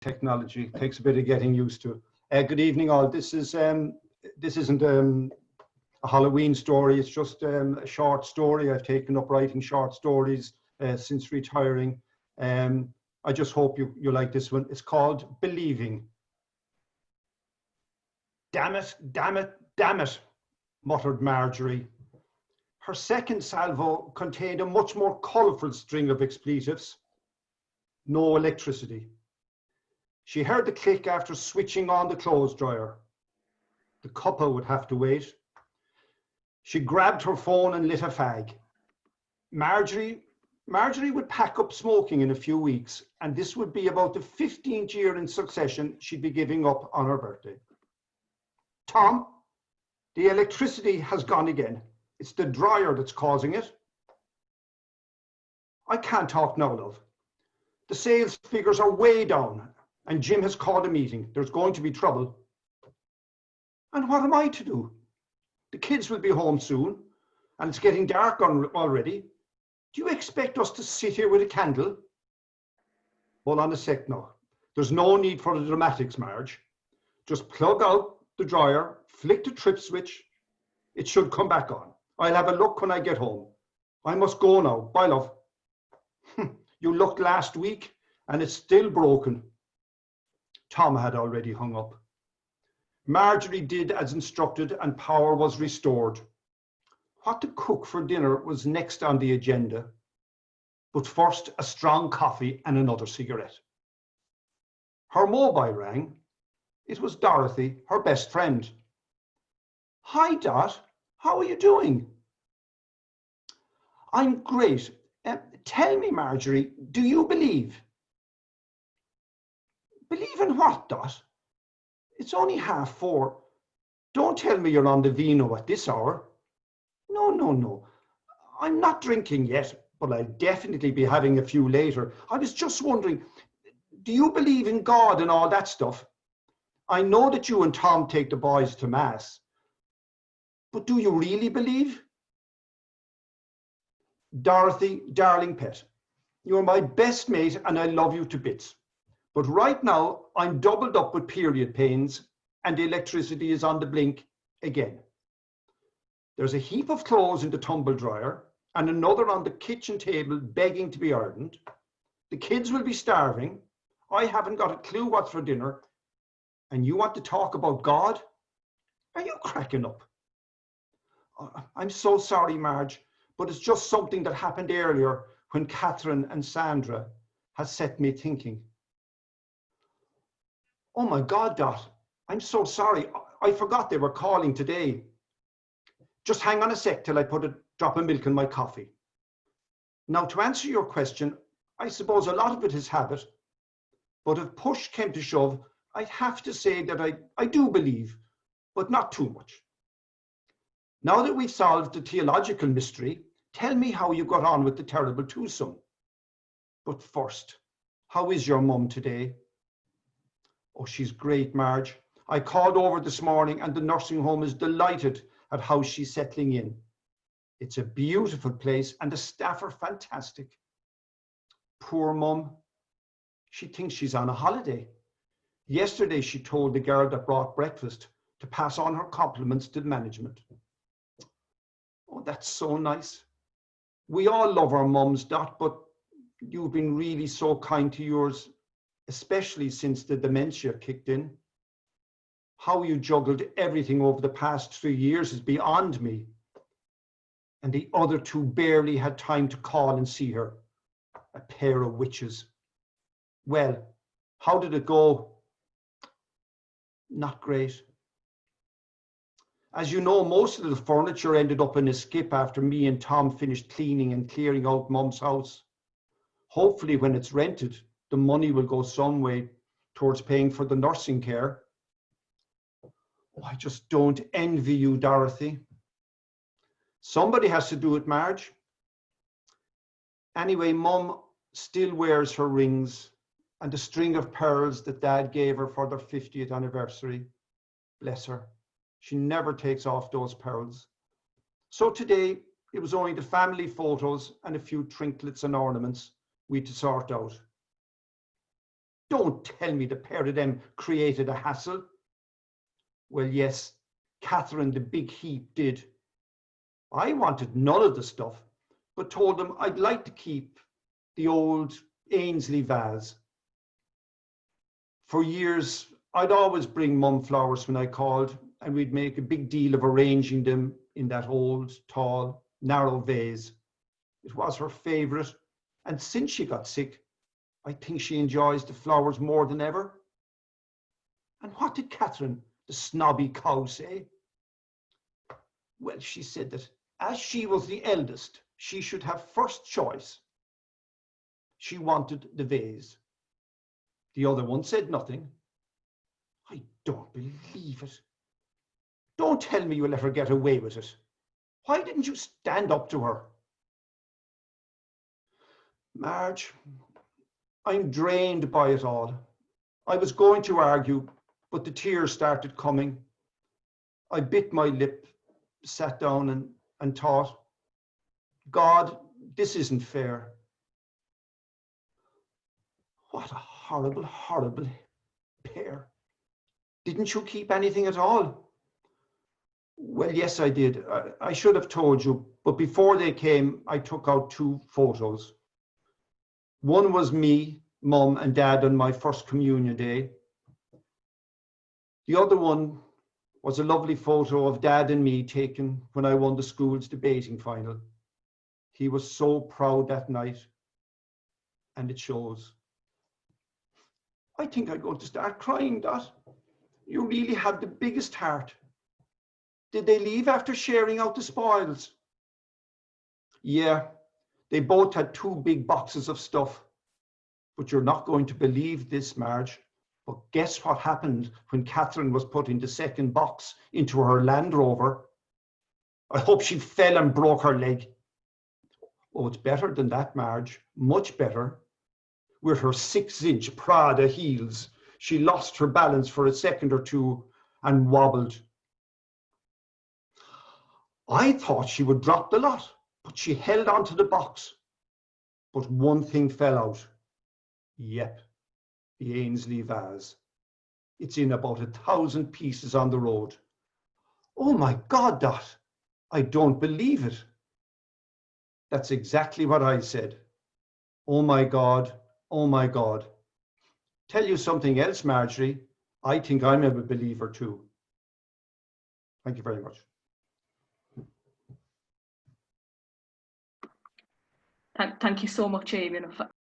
technology. It takes a bit of getting used to. Good evening, all. This isn't a Halloween story. It's just a short story. I've taken up writing short stories since retiring. I just hope you like this one. It's called Believing. Damn it, damn it, damn it, muttered Marjorie. Her second salvo contained a much more colourful string of expletives. No electricity. She heard the click after switching on the clothes dryer. The couple would have to wait. She grabbed her phone and lit a fag. Marjorie would pack up smoking in a few weeks, and this would be about the 15th year in succession she'd be giving up on her birthday. Tom, the electricity has gone again. It's the dryer that's causing it. I can't talk now, love. The sales figures are way down, and Jim has called a meeting. There's going to be trouble. And what am I to do? The kids will be home soon, and it's getting dark already. Do you expect us to sit here with a candle? Hold on a sec now. There's no need for the dramatics, Marge. Just plug out the dryer, flick the trip switch. It should come back on. I'll have a look when I get home. I must go now. Bye, love. You looked last week, and it's still broken. Tom had already hung up. Marjorie did as instructed, and power was restored. What to cook for dinner was next on the agenda, but first a strong coffee and another cigarette. Her mobile rang. It was Dorothy, her best friend. Hi, Dot. How are you doing? I'm great. Tell me, Marjorie, do you believe? Believe in what, Dot? It's only 4:30. Don't tell me you're on the vino at this hour. No. I'm not drinking yet, but I'll definitely be having a few later. I was just wondering, do you believe in God and all that stuff? I know that you and Tom take the boys to Mass, but do you really believe? Dorothy, darling pet, you're my best mate and I love you to bits. But right now, I'm doubled up with period pains and the electricity is on the blink again. There's a heap of clothes in the tumble dryer and another on the kitchen table begging to be ironed. The kids will be starving. I haven't got a clue what's for dinner. And you want to talk about God? Are you cracking up? I'm so sorry, Marge, but it's just something that happened earlier when Catherine and Sandra has set me thinking. Oh my God, Dot, I'm so sorry. I forgot they were calling today. Just hang on a sec till I put a drop of milk in my coffee. Now, to answer your question, I suppose a lot of it is habit, but if push came to shove, I'd have to say that I do believe, but not too much. Now that we've solved the theological mystery, tell me how you got on with the terrible twosome. But first, how is your mum today? Oh, she's great, Marge. I called over this morning and the nursing home is delighted at how she's settling in. It's a beautiful place and the staff are fantastic. Poor mum. She thinks she's on a holiday. Yesterday, she told the girl that brought breakfast to pass on her compliments to the management. Oh, that's so nice. We all love our mums, Dot, but you've been really so kind to yours, especially since the dementia kicked in. How you juggled everything over the past 3 years is beyond me. And the other two barely had time to call and see her. A pair of witches. Well, how did it go? Not great. As you know, most of the furniture ended up in a skip after me and Tom finished cleaning and clearing out Mum's house. Hopefully when it's rented, the money will go some way towards paying for the nursing care. Oh, I just don't envy you, Dorothy. Somebody has to do it, Marge. Anyway, Mum still wears her rings and the string of pearls that Dad gave her for their 50th anniversary. Bless her. She never takes off those pearls. So today, it was only the family photos and a few trinkets and ornaments we had to sort out. Don't tell me the pair of them created a hassle. Well, yes, Catherine the big heap did. I wanted none of the stuff, but told them I'd like to keep the old Ainsley vase. For years, I'd always bring Mum flowers when I called, and we'd make a big deal of arranging them in that old, tall, narrow vase. It was her favourite, and since she got sick, I think she enjoys the flowers more than ever. And what did Catherine, the snobby cow, say? Well, she said that as she was the eldest, she should have first choice. She wanted the vase. The other one said nothing. I don't believe it. Don't tell me you let her get away with it. Why didn't you stand up to her? Marge, I'm drained by it all. I was going to argue, but the tears started coming. I bit my lip, sat down and thought, God, this isn't fair. What a horrible, horrible pair. Didn't you keep anything at all? Well, yes, I did. I should have told you, but before they came, I took out 2 photos. One was me, Mum and Dad on my first communion day. The other one was a lovely photo of Dad and me taken when I won the school's debating final. He was so proud that night, and it shows. I think I'm going to start crying, Dot. You really have the biggest heart. Did they leave after sharing out the spoils? Yeah, they both had 2 big boxes of stuff. But you're not going to believe this, Marge. But guess what happened when Catherine was putting the second box into her Land Rover? I hope she fell and broke her leg. Oh, it's better than that, Marge. Much better. With her 6-inch Prada heels, she lost her balance for a second or two and wobbled. I thought she would drop the lot, but she held onto the box. But one thing fell out. Yep, the Ainsley vase. It's in about 1,000 pieces on the road. Oh my God, Dot, I don't believe it. That's exactly what I said. Oh my God, oh my God. Tell you something else, Marjorie. I think I'm a believer too. Thank you very much. Thank you so much, Eamon.